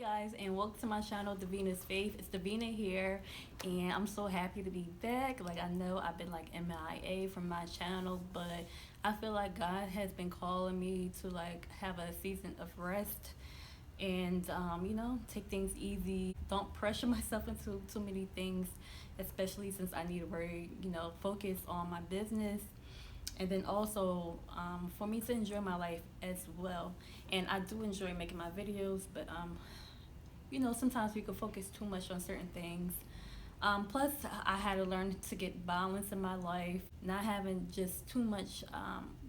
Guys, and welcome to my channel, Davina's Faith. It's Davina here, and I'm so happy to be back. Like, I know I've been like MIA from my channel, but I feel like God has been calling me to like have a season of rest and take things easy. Don't pressure myself into too many things, especially since I need to very focus on my business, and then also for me to enjoy my life as well. And I do enjoy making my videos, but sometimes we can focus too much on certain things. Plus, I had to learn to get balance in my life, not having just too much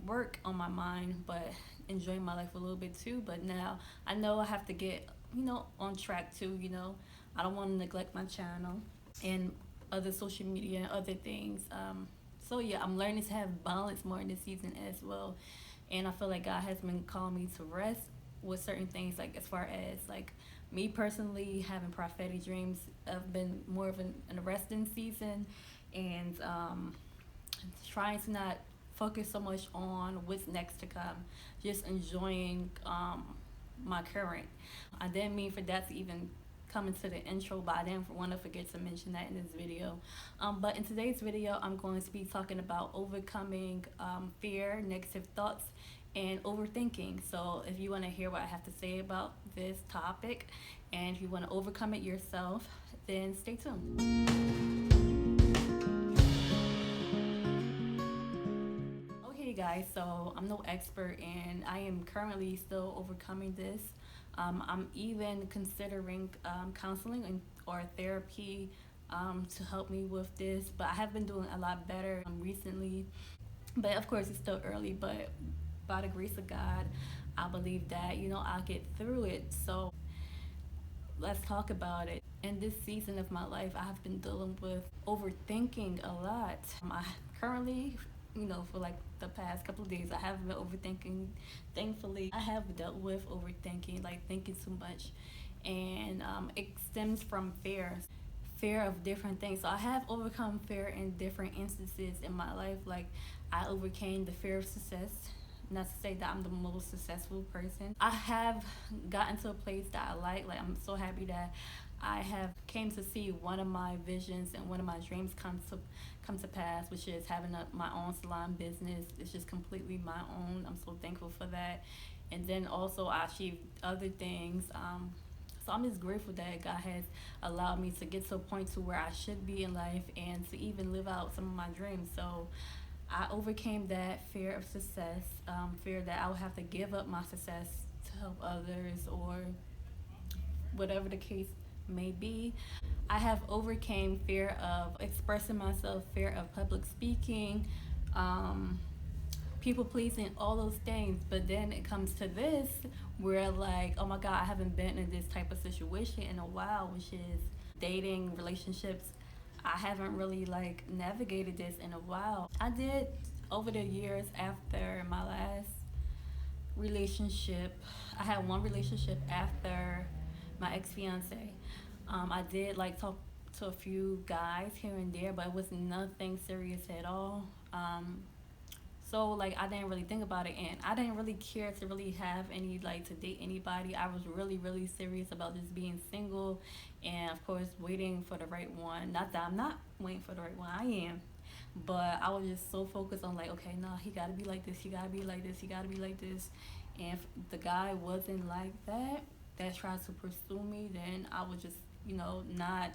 work on my mind, but enjoying my life a little bit too. But now I know I have to get, on track too. I don't want to neglect my channel and other social media and other things. So yeah, I'm learning to have balance more in this season as well. And I feel like God has been calling me to rest with certain things, like as far as like me personally having prophetic dreams. I've been more of an resting season, and trying to not focus so much on what's next to come, just enjoying my current. I didn't mean for that to even come into the intro, but I didn't want to forget to mention that in this video. But in today's video, I'm going to be talking about overcoming fear, negative thoughts, and overthinking. So if you want to hear what I have to say about this topic, and if you want to overcome it yourself, then stay tuned. Okay guys, so I'm no expert, and I am currently still overcoming this. I'm even considering counseling or therapy to help me with this, but I have been doing a lot better recently. But of course, it's still early, but by the grace of God, I believe that, I'll get through it. So let's talk about it. In this season of my life, I have been dealing with overthinking a lot. I currently, for like the past couple of days, I haven't been overthinking. Thankfully, I have dealt with overthinking, like thinking too much. And it stems from fear of different things. So I have overcome fear in different instances in my life. Like, I overcame the fear of success. Not to say that I'm the most successful person. I have gotten to a place that I like. Like, I'm so happy that I have came to see one of my visions and one of my dreams come to pass, which is having my own salon business. It's just completely my own. I'm so thankful for that. And then also I achieved other things. So I'm just grateful that God has allowed me to get to a point to where I should be in life and to even live out some of my dreams. So I overcame that fear of success, fear that I would have to give up my success to help others, or whatever the case may be. I have overcame fear of expressing myself, fear of public speaking, people pleasing, all those things. But then it comes to this, where like, oh my God, I haven't been in this type of situation in a while, which is dating, relationships. I haven't really like navigated this in a while. I did over the years after my last relationship. I had one relationship after my ex-fiance. I did like talk to a few guys here and there, but it was nothing serious at all. So like, I didn't really think about it, and I didn't really care to really have any, like, to date anybody. I was really serious about just being single, and of course waiting for the right one. Not that I'm not waiting for the right one, I am, but I was just so focused on like, okay, no, he gotta be like this, he gotta be like this, he gotta be like this. And if the guy wasn't like that tried to pursue me, then I would just not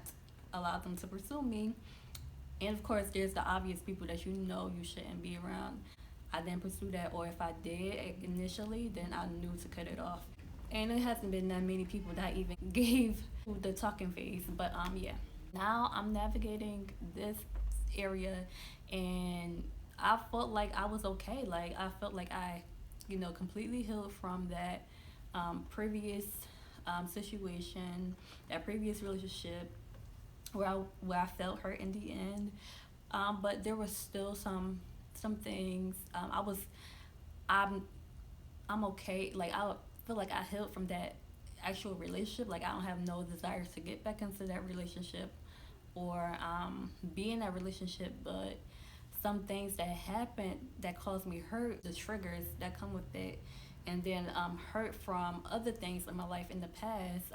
allow them to pursue me. And of course, there's the obvious people that you shouldn't be around. I didn't pursue that, or if I did initially, then I knew to cut it off. And it hasn't been that many people that even gave the talking phase. But yeah. Now I'm navigating this area, and I felt like I was okay. Like, I felt like I, completely healed from that previous situation, that previous relationship, where I felt hurt in the end. But there was still some things. I'm okay. Like, I feel like I healed from that actual relationship. Like, I don't have no desire to get back into that relationship or be in that relationship. But some things that happened that caused me hurt, the triggers that come with it, and then hurt from other things in my life in the past.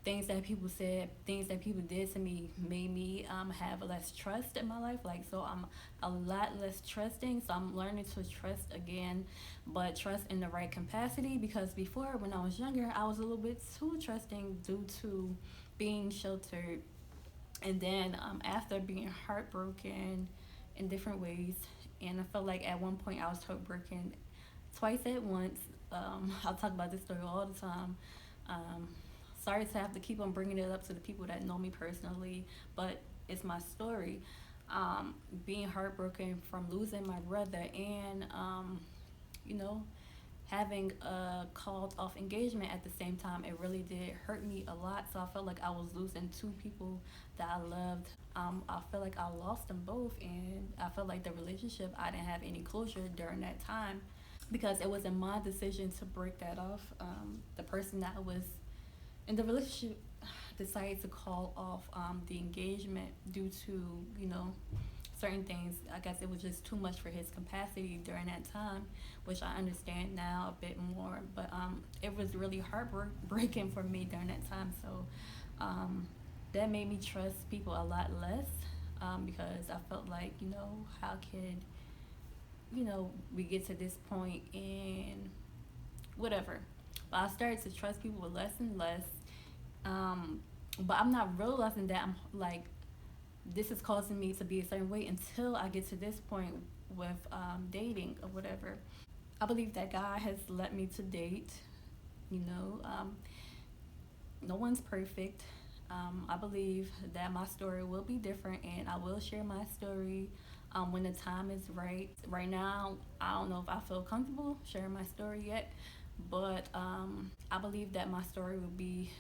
Things that people said, things that people did to me made me have less trust in my life. Like, so I'm a lot less trusting. So I'm learning to trust again, but trust in the right capacity. Because before, when I was younger, I was a little bit too trusting due to being sheltered. And then after being heartbroken in different ways, and I felt like at one point I was heartbroken twice at once. I'll talk about this story all the time. Um, Sorry to have to keep on bringing it up to the people that know me personally, but it's my story. Being heartbroken from losing my brother and, you know, having a called off engagement at the same time, it really did hurt me a lot. So I felt like I was losing two people that I loved. I felt like I lost them both, and I felt like the relationship, I didn't have any closure during that time because it wasn't my decision to break that off. The person that was in the relationship decided to call off the engagement due to, you know, certain things. I guess it was just too much for his capacity during that time, which I understand now a bit more. But it was really heartbreaking for me during that time. So that made me trust people a lot less because I felt like, you know, how could, you know, we get to this point and whatever. But I started to trust people less and less. But I'm not realizing that I'm like, this is causing me to be a certain way until I get to this point with dating or whatever. I believe that God has led me to date. You know, no one's perfect. I believe that my story will be different, and I will share my story when the time is right. Right now, I don't know if I feel comfortable sharing my story yet, but I believe that my story will be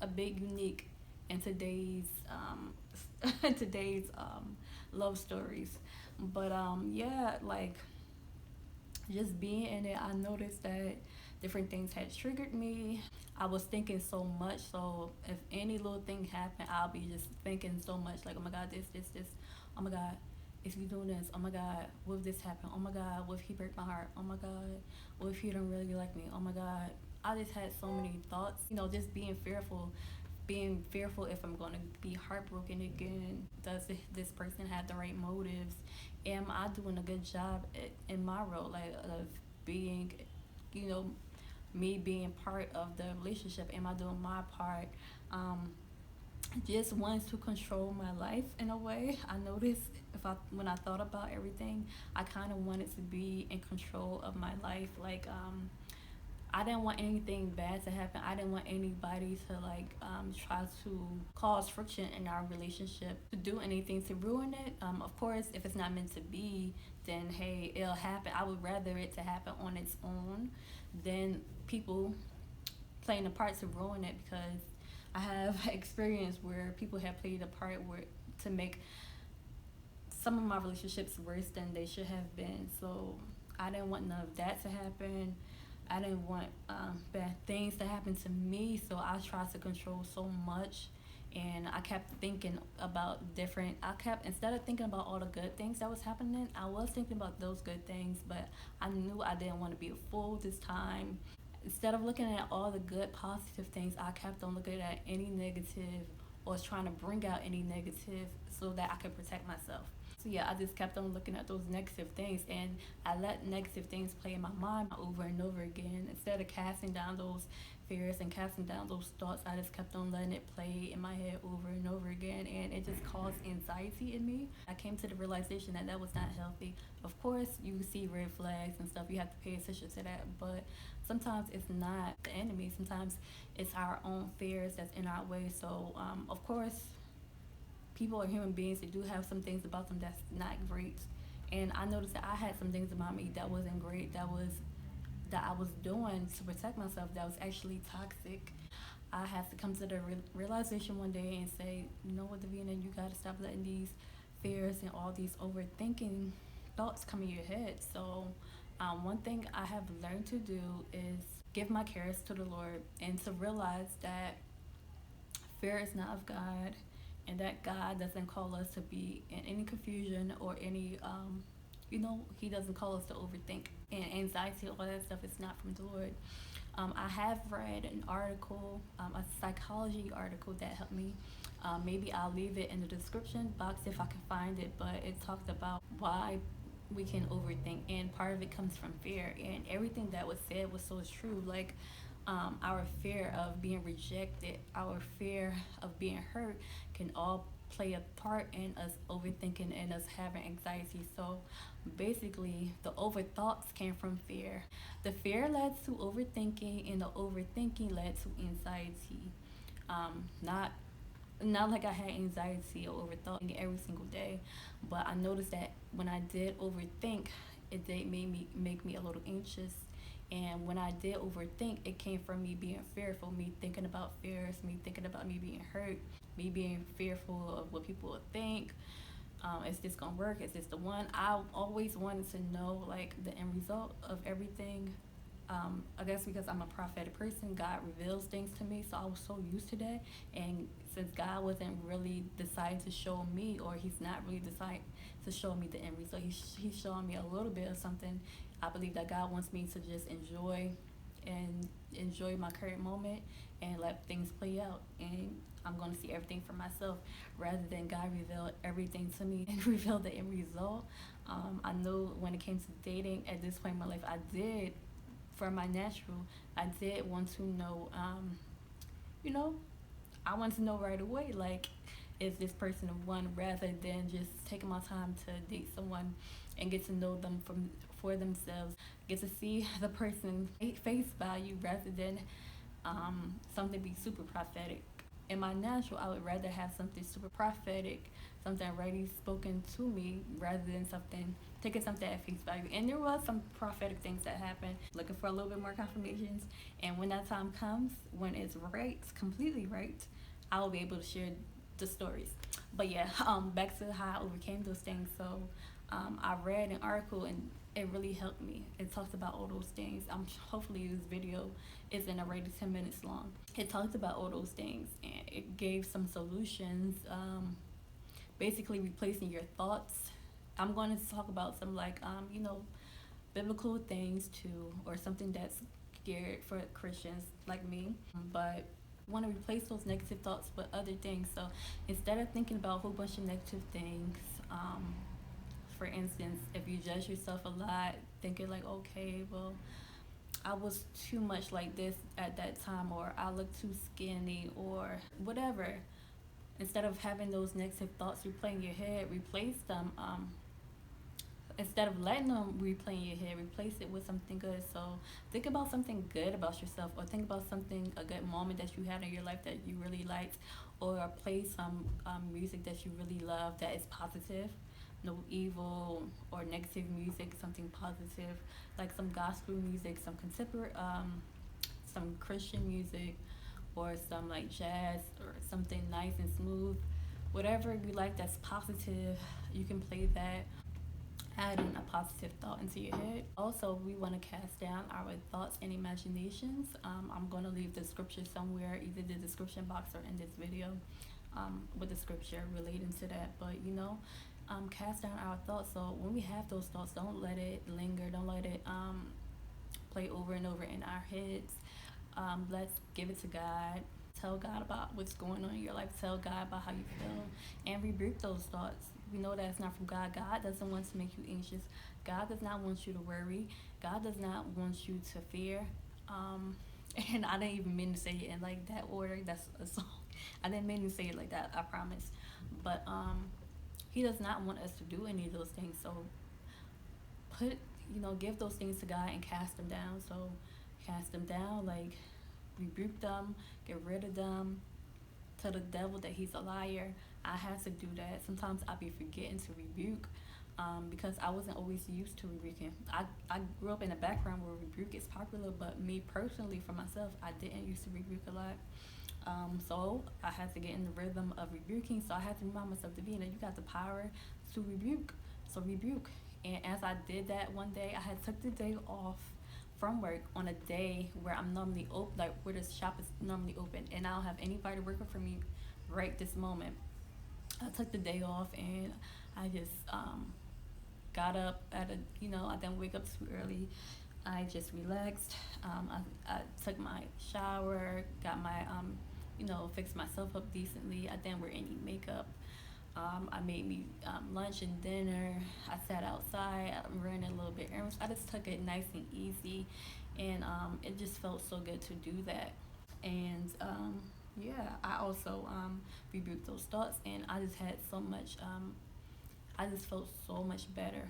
a bit unique in today's today's love stories. But yeah, like just being in it, I noticed that different things had triggered me. I was thinking so much, so if any little thing happened, I'll be just thinking so much, like, oh my God, this. Oh my God, if you doing this, oh my God, what if this happen? Oh my God, what if he break my heart? Oh my God, what if he don't really like me? Oh my God, I just had so many thoughts, you know, just being fearful if I'm going to be heartbroken again. Does this person have the right motives? Am I doing a good job in my role, like of being, you know, me being part of the relationship? Am I doing my part? Just wants to control my life in a way. I noticed when I thought about everything, I kind of wanted to be in control of my life. Like I didn't want anything bad to happen. I didn't want anybody to like try to cause friction in our relationship, to do anything to ruin it. Of course, if it's not meant to be, then hey, it'll happen. I would rather it to happen on its own than people playing a part to ruin it, because I have experience where people have played a part where to make some of my relationships worse than they should have been. So I didn't want none of that to happen. I didn't want bad things to happen to me, so I tried to control so much. And I kept thinking about different, instead of thinking about all the good things that was happening, I was thinking about those good things, but I knew I didn't want to be a fool this time. Instead of looking at all the good positive things, I kept on looking at any negative, or was trying to bring out any negative so that I could protect myself. So yeah, I just kept on looking at those negative things, and I let negative things play in my mind over and over again. Instead of casting down those fears and casting down those thoughts, I just kept on letting it play in my head over and over again, and it just caused anxiety in me. I came to the realization that that was not healthy. Of course, you see red flags and stuff, you have to pay attention to that, but sometimes it's not the enemy. Sometimes it's our own fears that's in our way. So of course, people are human beings. They do have some things about them that's not great, and I noticed that I had some things about me that wasn't great, that I was doing to protect myself, that was actually toxic. I had to come to the realization one day and say, you know what, Davina, you gotta stop letting these fears and all these overthinking thoughts come in your head. So one thing I have learned to do is give my cares to the Lord, and to realize that fear is not of God, and that God doesn't call us to be in any confusion or any He doesn't call us to overthink. And anxiety, all that stuff is not from the Lord. I have read an article, a psychology article that helped me. Maybe I'll leave it in the description box if I can find it, but it talked about why we can overthink, and part of it comes from fear. And everything that was said was so true. Like, our fear of being rejected, our fear of being hurt can all play a part in us overthinking and us having anxiety. So basically, the overthoughts came from fear. The fear led to overthinking, and the overthinking led to anxiety. Not like I had anxiety or overthought every single day, but I noticed that when I did overthink, it did make me a little anxious. And when I did overthink, it came from me being fearful, me thinking about fears, me thinking about me being hurt, me being fearful of what people would think. Is this gonna work? Is this the one? I always wanted to know like the end result of everything. I guess because I'm a prophetic person, God reveals things to me, so I was so used to that. And since God wasn't really deciding to show me, or He's not really deciding to show me the end result, He's showing me a little bit of something. I believe that God wants me to just enjoy my current moment and let things play out. And I'm going to see everything for myself rather than God reveal everything to me and reveal the end result. I know when it came to dating at this point in my life, for my natural, I did want to know, I want to know right away, like, is this person the one, rather than just taking my time to date someone and get to know them for themselves, get to see the person face value rather than something be super prophetic. In my natural, I would rather have something super prophetic, something already spoken to me, rather than taking something at face value. And there was some prophetic things that happened, looking for a little bit more confirmations. And when that time comes, when it's right, completely right, I will be able to share the stories. But yeah, back to how I overcame those things. So I read an article and it really helped me. It talks about all those things. Hopefully this video isn't already 10 minutes long. It talked about all those things and it gave some solutions. Basically replacing your thoughts. I'm going to talk about some biblical things too, or something that's scared for Christians like me. But want to replace those negative thoughts with other things. So instead of thinking about a whole bunch of negative things, for instance, if you judge yourself a lot, thinking like, okay, well, I was too much like this at that time, or I look too skinny, or whatever. Instead of having those negative thoughts replay in your head, replace them. Instead of letting them replay in your head, replace it with something good. So think about something good about yourself, or think about a good moment that you had in your life that you really liked, or play some music that you really love that is positive. No evil or negative music, something positive, like some gospel music, some contemporary, some Christian music, or some like jazz, or something nice and smooth. Whatever you like that's positive, you can play that, adding a positive thought into your head. Also, we want to cast down our thoughts and imaginations. I'm going to leave the scripture somewhere, either the description box or in this video, with the scripture relating to that. But cast down our thoughts. So when we have those thoughts, don't let it linger. Don't let it play over and over in our heads. Let's give it to God. Tell God about what's going on in your life. Tell God about how you feel, and rebuke those thoughts. We know that it's not from God. God doesn't want to make you anxious. God does not want you to worry. God does not want you to fear. And I didn't even mean to say it in like that order. That's a song. I didn't mean to say it like that, I promise. But He does not want us to do any of those things. So give those things to God and cast them down. So cast them down, like rebuke them, get rid of them, tell the devil that he's a liar. I had to do that. Sometimes I be forgetting to rebuke, because I wasn't always used to rebuking. I grew up in a background where rebuke is popular, but me personally, for myself, I didn't used to rebuke a lot. So I had to get in the rhythm of rebuking. So I had to remind myself, Davina, you got the power to rebuke. So rebuke. And as I did that one day, I had took the day off from work on a day where I'm normally open, like where the shop is normally open, and I don't have anybody working for me right this moment. I took the day off and I just got up I didn't wake up too early. I just relaxed. I took my shower, got my fixed myself up decently. I didn't wear any makeup. I made me lunch and dinner. I sat outside. I ran a little bit errands. I just took it nice and easy, and it just felt so good to do that. And yeah, I also rebuked those thoughts, and I just had so much. I just felt so much better.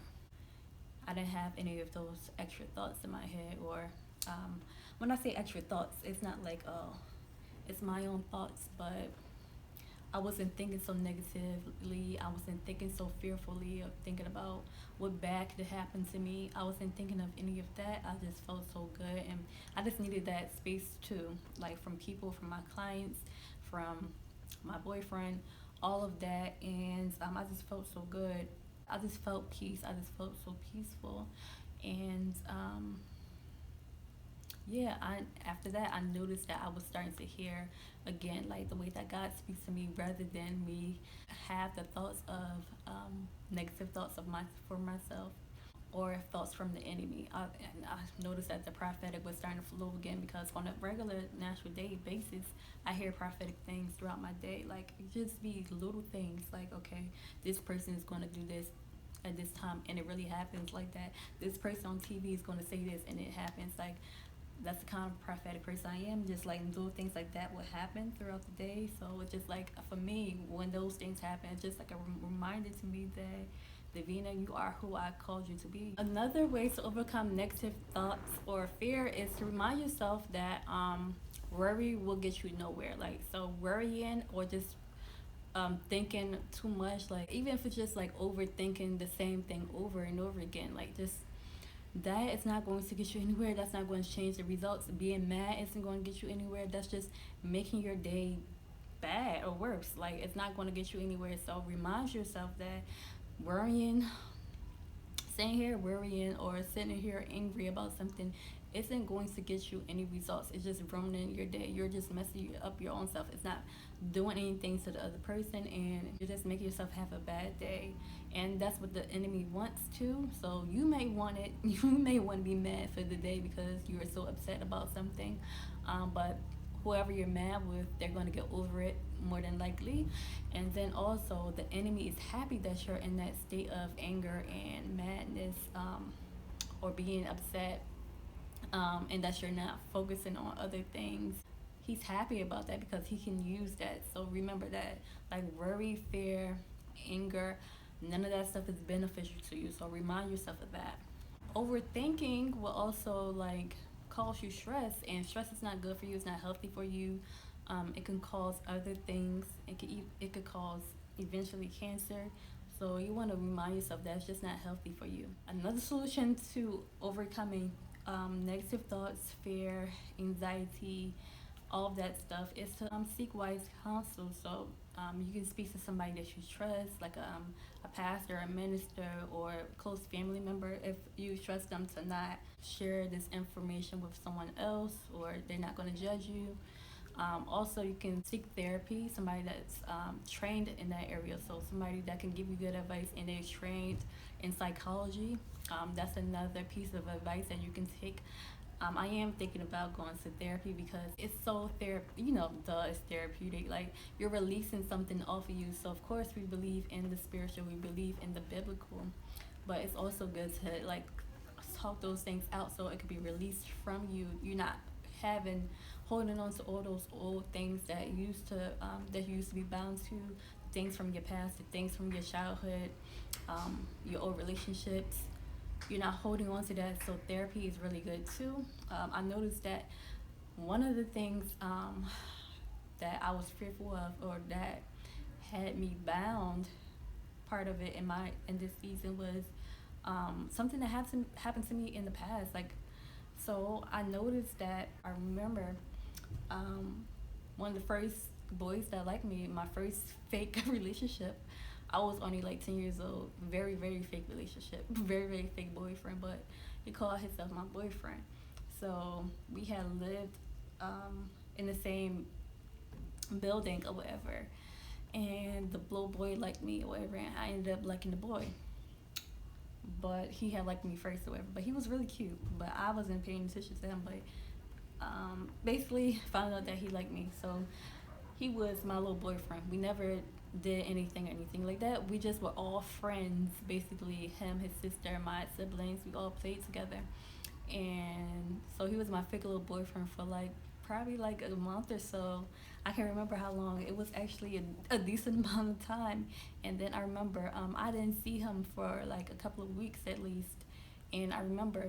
I didn't have any of those extra thoughts in my head, or when I say extra thoughts, it's not like, oh, it's my own thoughts, but I wasn't thinking so negatively. I wasn't thinking so fearfully of thinking about what bad could happen to me. I wasn't thinking of any of that. I just felt so good, and I just needed that space too, like from people, from my clients, from my boyfriend, all of that, and I just felt so good. I just felt peace. I just felt so peaceful, and yeah, after that I noticed that I was starting to hear again, like the way that God speaks to me, rather than me have the thoughts of negative thoughts of my for myself, or thoughts from the enemy. And I noticed that the prophetic was starting to flow again, because on a regular natural day basis, I hear prophetic things throughout my day. Like, it just be little things like, okay, this person is going to do this at this time, and it really happens like that. This person on TV is going to say this, and it happens. Like, that's the kind of prophetic person I am. Just like little things like that will happen throughout the day. So it's just like, for me, when those things happen, it's just like a reminder to me that, Davina, you are who I called you to be. Another way to overcome negative thoughts or fear is to remind yourself that worry will get you nowhere. Like, so worrying or just thinking too much, like even if it's just like overthinking the same thing over and over again, like just that is not going to get you anywhere. That's not going to change the results. Being mad isn't going to get you anywhere. That's just making your day bad or worse. Like, it's not going to get you anywhere. So remind yourself that worrying, sitting here worrying or sitting here angry about something isn't going to get you any results. It's just ruining your day. You're just messing up your own self. It's not doing anything to the other person, and you're just making yourself have a bad day. And that's what the enemy wants too. So you may want it. You may want to be mad for the day because you are so upset about something. But whoever you're mad with, they're going to get over it more than likely. And then also, the enemy is happy that you're in that state of anger and madness, or being upset, and that you're not focusing on other things. He's happy about that because he can use that. So remember that, like worry, fear, anger, none of that stuff is beneficial to you. So remind yourself of that. Overthinking will also like cause you stress, and stress is not good for you. It's not healthy for you. It can cause other things. It could cause eventually cancer. So you want to remind yourself that it's just not healthy for you. Another solution to overcoming negative thoughts, fear, anxiety, all of that stuff is to seek wise counsel. So you can speak to somebody that you trust, like a pastor, a minister, or a close family member, if you trust them to not share this information with someone else, or they're not going to judge you. Also, you can seek therapy, somebody that's trained in that area. So somebody that can give you good advice and they're trained in psychology. That's another piece of advice that you can take. I am thinking about going to therapy because it's so it's therapeutic. Like, you're releasing something off of you. So of course we believe in the spiritual, we believe in the biblical, but it's also good to like talk those things out so it could be released from you. You're not having holding on to all those old things that you used to be bound to, things from your past, the things from your childhood, your old relationships. You're not holding on to that. So therapy is really good too. I noticed that one of the things that I was fearful of, or that had me bound, part of it in this season was something that happened to me in the past. Like, so I noticed that I remember one of the first boys that liked me, my first fake relationship. I was only like 10 years old. Very, very fake relationship. Very, very fake boyfriend, but he called himself my boyfriend. So we had lived in the same building or whatever. And the little boy liked me or whatever, and I ended up liking the boy. but he had liked me first or whatever. But he was really cute, but I wasn't paying attention to him. But basically found out that he liked me. So he was my little boyfriend. We never did anything like that. We just were all friends, basically. Him, his sister, my siblings, we all played together. And so he was my fake little boyfriend for like probably like a month or so. I can't remember how long. It was actually a decent amount of time. And then I remember I didn't see him for like a couple of weeks at least. And I remember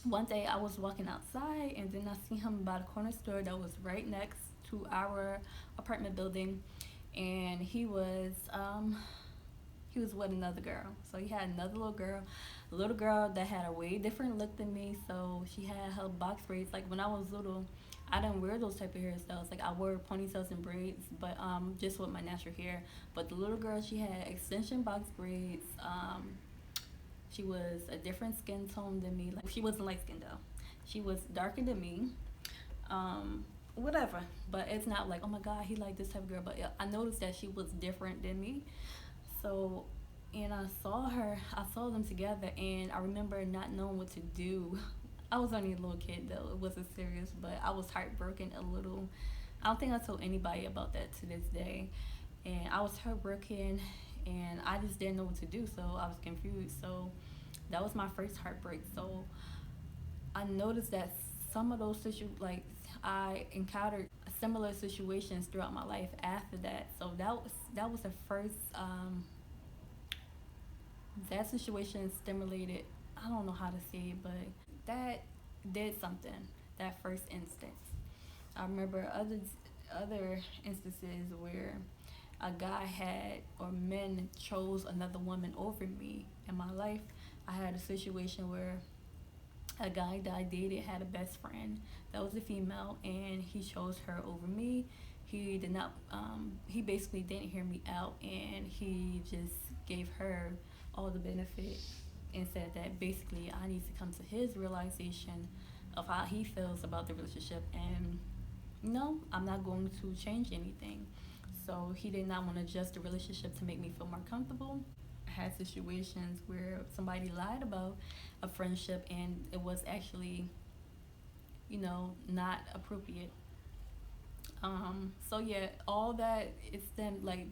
one day I was walking outside, and then I see him by the corner store that was right next to our apartment building. And he was with another girl. So he had another little girl that had a way different look than me. So she had her box braids. Like when I was little, I didn't wear those type of hairstyles. Like I wore ponytails and braids, but just with my natural hair. But the little girl, she had extension box braids. She was a different skin tone than me. Like she wasn't light skinned though. She was darker than me. Whatever. But it's not like, oh my God, he liked this type of girl. But I noticed that she was different than me. So, and I saw them together, and I remember not knowing what to do. I was only a little kid though, it wasn't serious, but I was heartbroken a little. I don't think I told anybody about that to this day. And I was heartbroken, and I just didn't know what to do, so I was confused. So that was my first heartbreak. So I noticed that some of those like I encountered similar situations throughout my life after that. So that was the first that situation stimulated, I don't know how to say it, but that did something, that first instance. I remember other instances where a guy had, or men chose another woman over me in my life. I had a situation where a guy that I dated had a best friend that was a female, and he chose her over me. He did not, he basically didn't hear me out, and he just gave her all the benefit and said that basically I need to come to his realization of how he feels about the relationship. And no, I'm not going to change anything. So he did not want to adjust the relationship to make me feel more comfortable. I had situations where somebody lied about a friendship, and it was actually, not appropriate. So yeah, all that, it's them like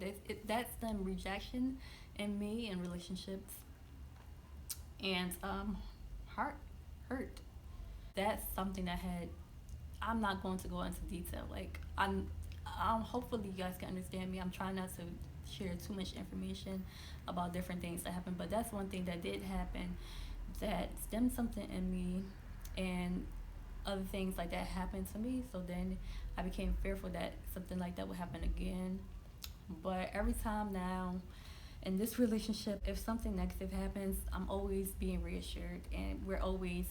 that's them rejection in me in relationships, and heart hurt. That's something that had. I'm not going to go into detail. Like I'm hopefully you guys can understand me. I'm trying not to share too much information about different things that happened, but that's one thing that did happen that stemmed something in me, and other things like that happened to me. So then I became fearful that something like that would happen again. But every time now in this relationship, if something negative happens, I'm always being reassured, and we're always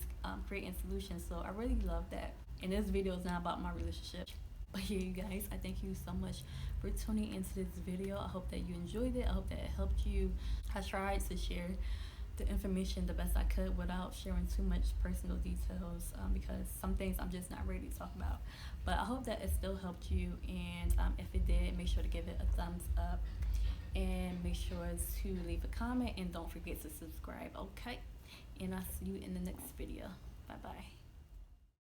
creating solutions. So I really love that. And this video is not about my relationship. But yeah, you guys, I thank you so much for tuning into this video. I hope that you enjoyed it. I hope that it helped you. I tried to share the information the best I could without sharing too much personal details, because some things I'm just not ready to talk about. But I hope that it still helped you, and if it did, make sure to give it a thumbs up, and make sure to leave a comment, and don't forget to subscribe, okay? And I'll see you in the next video. Bye bye.